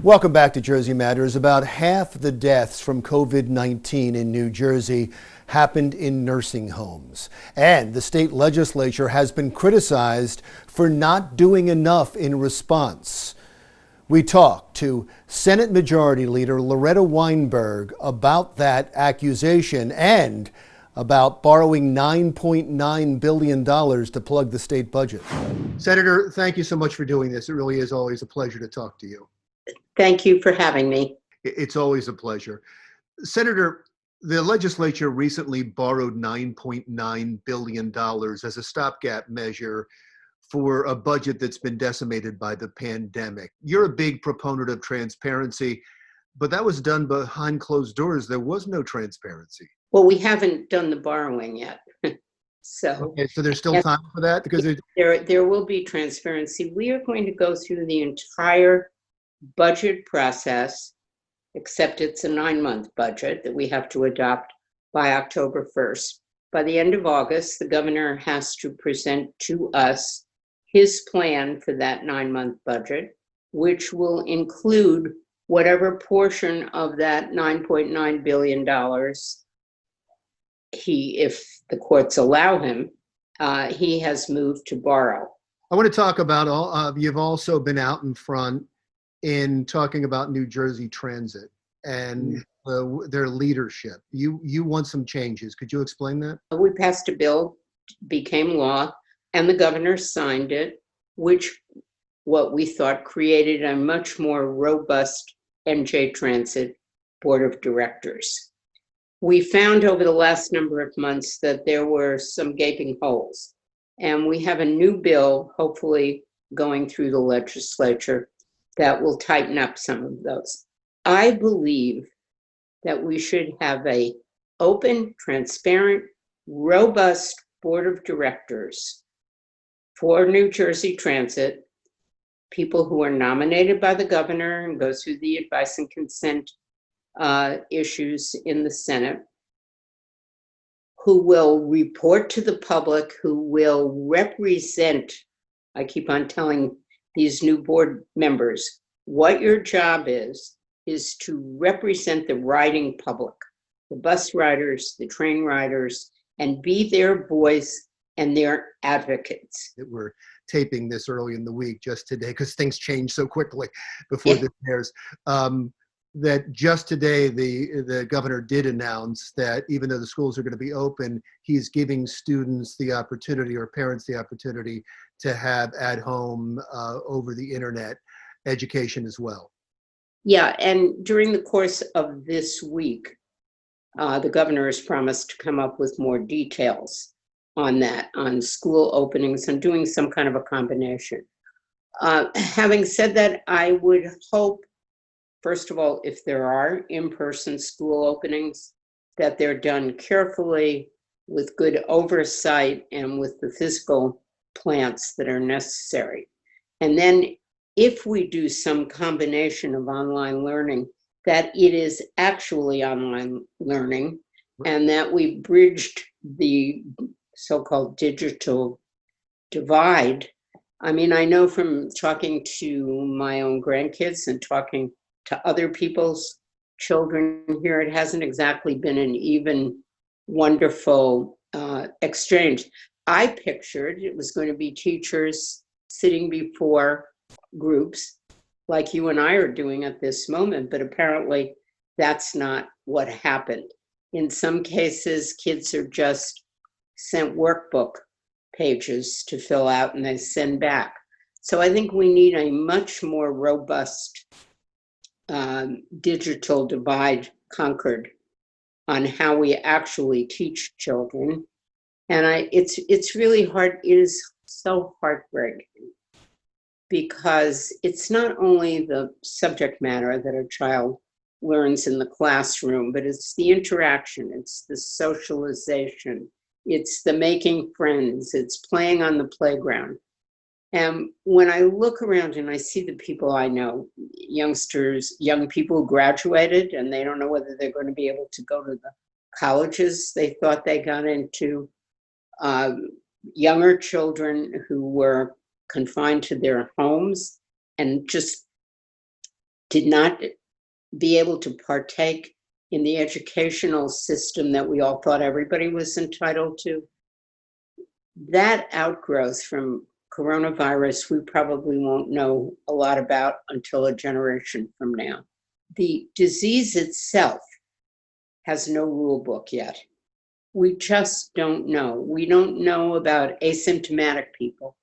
Welcome back to Jersey Matters. About half the deaths from COVID-19 in New Jersey happened in nursing homes. And the state legislature has been criticized for not doing enough in response. We talked to Senate Majority Leader Loretta Weinberg about that accusation and about borrowing $9.9 billion to plug the state budget. Senator, thank you so much for doing this. It really is always a pleasure to talk to you. Thank you for having me. It's always a pleasure. Senator, the legislature recently borrowed $9.9 billion as a stopgap measure for a budget that's been decimated by the pandemic. You're a big proponent of transparency, but that was done behind closed doors. There was no transparency. Well, we haven't done the borrowing yet. So there's still time for that? Because there will be transparency. We are going to go through the entire budget process, except it's a 9-month budget that we have to adopt by October 1st. By the end of August, the governor has to present to us his plan for that 9-month budget, which will include whatever portion of that $9.9 billion if the courts allow him, he has moved to borrow. I want to talk about you've also been out in front in talking about New Jersey Transit and their leadership. You want some changes. Could you explain that? We passed a bill, became law, and the governor signed it, which what we thought created a much more robust NJ Transit Board of Directors. We found over the last number of months that there were some gaping holes, and we have a new bill, hopefully going through the legislature, that will tighten up some of those. I believe that we should have a open, transparent, robust board of directors for New Jersey Transit, people who are nominated by the governor and go through the advice and consent issues in the Senate, who will report to the public, who will represent, I keep on telling these new board members, what your job is to represent the riding public, the bus riders, the train riders, and be their voice and their advocates. We're taping this early in the week just today because things change so quickly before this airs. That just today, the governor did announce that even though the schools are going to be open, he's giving students the opportunity or parents the opportunity to have at home over the internet education as well. Yeah, and during the course of this week, the governor has promised to come up with more details on that, on school openings and doing some kind of a combination. Having said that, I would hope, first of all, if there are in-person school openings, that they're done carefully with good oversight and with the physical plants that are necessary. And then if we do some combination of online learning, that it is actually online learning and that we bridged the so-called digital divide. I mean, I know from talking to my own grandkids and talking to other people's children here, it hasn't exactly been an even wonderful exchange. I pictured it was going to be teachers sitting before groups like you and I are doing at this moment, but apparently that's not what happened. In some cases, kids are just sent workbook pages to fill out and they send back. So I think we need a much more robust digital divide conquered on how we actually teach children. And it's really hard. It is so heartbreaking because it's not only the subject matter that a child learns in the classroom, but it's the interaction, it's the socialization, it's the making friends, it's playing on the playground. And when I look around and I see the people I know, youngsters, young people who graduated and they don't know whether they're going to be able to go to the colleges they thought they got into, younger children who were confined to their homes and just did not be able to partake in the educational system that we all thought everybody was entitled to. That outgrowth from coronavirus, we probably won't know a lot about until a generation from now. The disease itself has no rule book yet. We just don't know. We don't know about asymptomatic people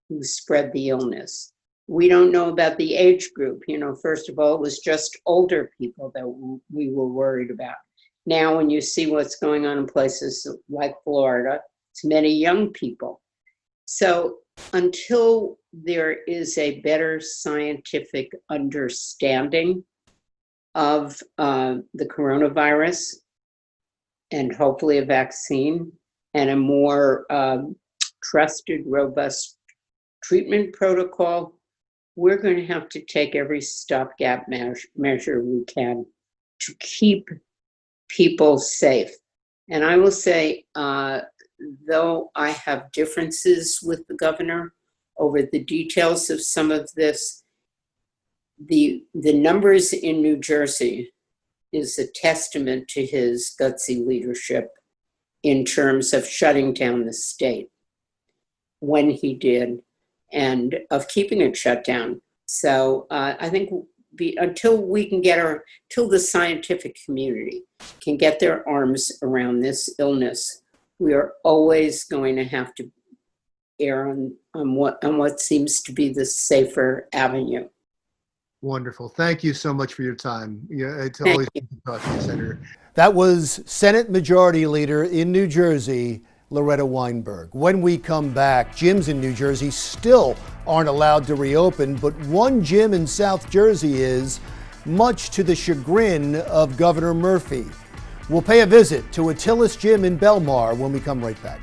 who spread the illness. We don't know about the age group. First of all, it was just older people that we were worried about. Now, when you see what's going on in places like Florida, it's many young people. So until there is a better scientific understanding of the coronavirus, and hopefully a vaccine and a more trusted, robust treatment protocol, we're going to have to take every stopgap measure we can to keep people safe. And I will say, though I have differences with the governor over the details of some of this, the numbers in New Jersey is a testament to his gutsy leadership in terms of shutting down the state when he did, and of keeping it shut down. So I think until the scientific community can get their arms around this illness, we are always going to have to err on what seems to be the safer avenue. Wonderful. Thank you so much for your time. It's Thank always good to talk to you, Senator. That was Senate Majority Leader in New Jersey, Loretta Weinberg. When we come back, gyms in New Jersey still aren't allowed to reopen, but one gym in South Jersey is, much to the chagrin of Governor Murphy. We'll pay a visit to Attila's Gym in Belmar when we come right back.